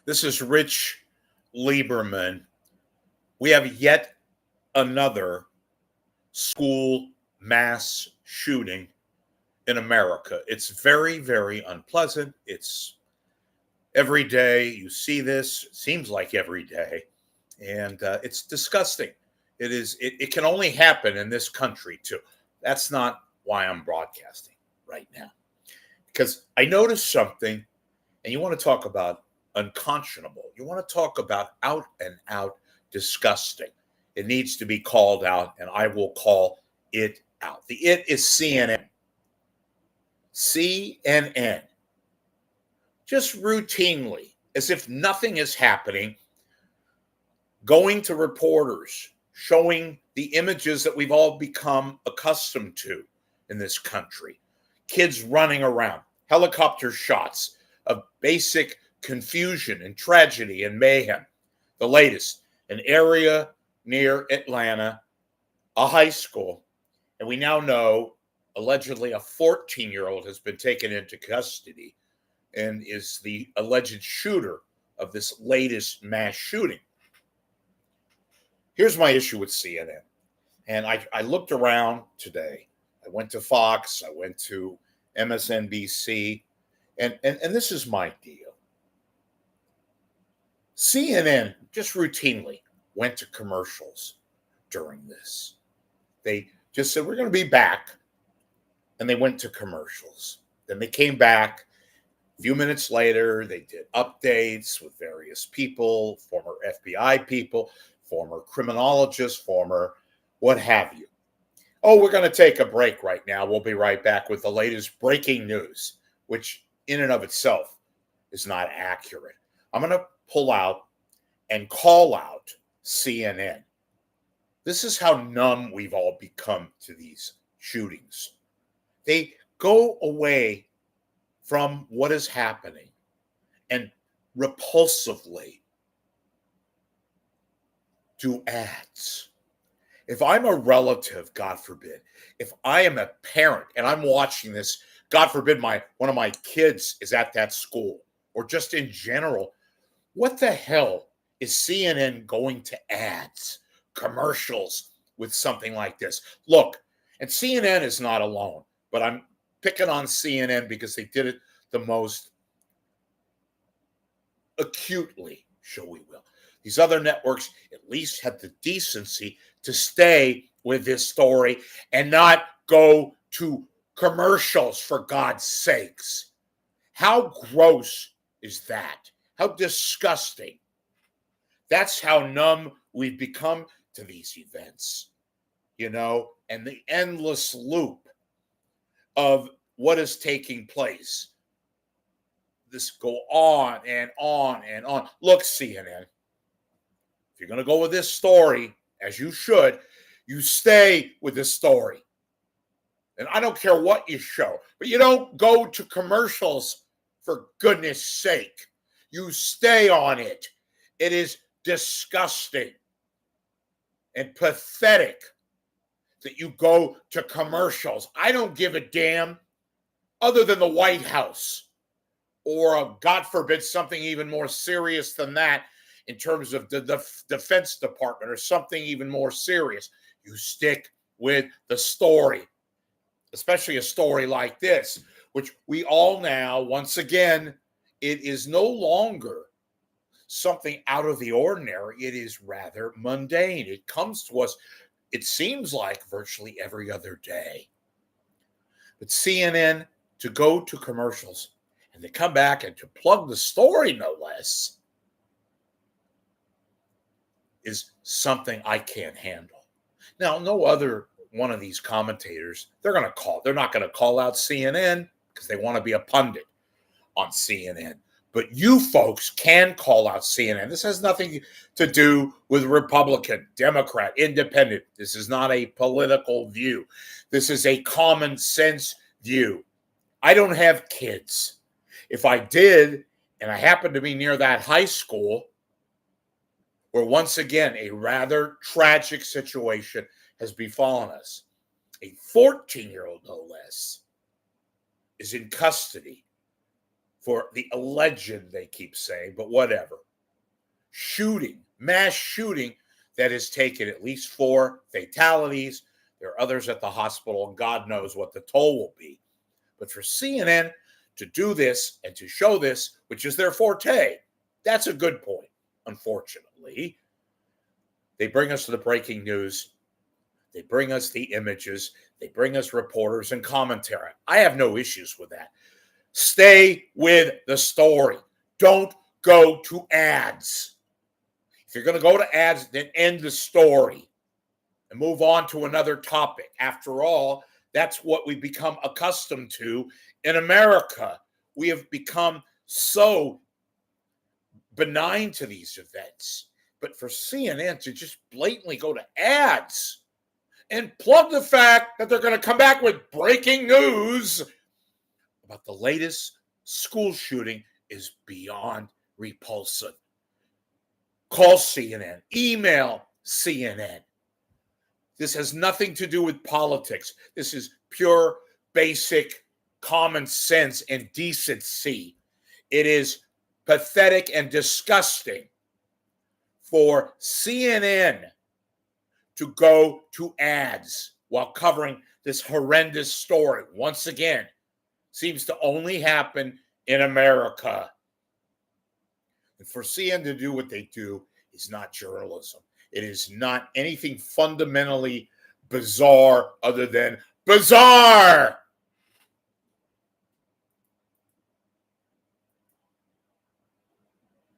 This is Rich Lieberman. We have yet another school mass shooting in America. It's very, very unpleasant. It's every day you see this, it seems like every day, and it's disgusting. It can only happen in this country, too. That's not why I'm broadcasting right now. Because I noticed something, and you want to talk about unconscionable. You want to talk about out and out disgusting. It needs to be called out, and I will call it out. The it is CNN. CNN. Just routinely, as if nothing is happening, going to reporters, showing the images that we've all become accustomed to in this country. Kids running around, helicopter shots of basic confusion and tragedy and mayhem. The latest, an area near Atlanta, a high school, and we now know allegedly a 14-year-old has been taken into custody and is the alleged shooter of this latest mass shooting. Here's my issue with CNN. And I looked around today. I went to Fox, I went to MSNBC, and this is my deal. CNN just routinely went to commercials during this. They just said, we're going to be back. And they went to commercials. Then they came back. A few minutes later, they did updates with various people, former FBI people, former criminologists, former what have you. Oh, we're going to take a break right now. We'll be right back with the latest breaking news, which in and of itself is not accurate. I'm going to pull out and call out CNN. This is how numb we've all become to these shootings. They go away from what is happening and repulsively do ads. If I'm a relative, God forbid, if I am a parent and I'm watching this, God forbid one of my kids is at that school, or just in general, what the hell is CNN going to ads, commercials with something like this? Look, and CNN is not alone, but I'm picking on CNN because they did it the most acutely, shall we will. These other networks at least had the decency to stay with this story and not go to commercials, for God's sakes. How gross is that? How disgusting. That's how numb we've become to these events, and the endless loop of what is taking place. This go on and on and on. Look, CNN, if you're going to go with this story, as you should, you stay with this story. And I don't care what you show, but you don't go to commercials, for goodness sake. You stay on it. It is disgusting and pathetic that you go to commercials. I don't give a damn, other than the White House, or God forbid, something even more serious than that in terms of the Defense Department, or something even more serious. You stick with the story, especially a story like this, which we all now, once again, it is no longer something out of the ordinary. It is rather mundane. It comes to us, it seems like, virtually every other day. But CNN, to go to commercials and to come back and to plug the story, no less, is something I can't handle. Now, no other one of these commentators, they're not going to call out CNN because they want to be a pundit on CNN. But you folks can call out CNN. This has nothing to do with Republican, Democrat, Independent. This is not a political view. This is a common sense view. I don't have kids. If I did, and I happen to be near that high school, where once again a rather tragic situation has befallen us, a 14-year-old, no less, is in custody for the alleged, they keep saying, but whatever, mass shooting that has taken at least 4 fatalities. There are others at the hospital, and God knows what the toll will be. But for CNN to do this and to show this, which is their forte, that's a good point. Unfortunately, they bring us the breaking news. They bring us the images. They bring us reporters and commentary. I have no issues with that. Stay with the story. Don't go to ads. If you're going to go to ads, then end the story and move on to another topic. After all, that's what we've become accustomed to in America. We have become so benign to these events. But for CNN to just blatantly go to ads and plug the fact that they're going to come back with breaking news about the latest school shooting is beyond repulsive. Call CNN, email CNN. This has nothing to do with politics. This is pure, basic common sense and decency. It is pathetic and disgusting for CNN to go to ads while covering this horrendous story. Once again, seems to only happen in America. And for CNN to do what they do is not journalism. It is not anything fundamentally bizarre other than bizarre.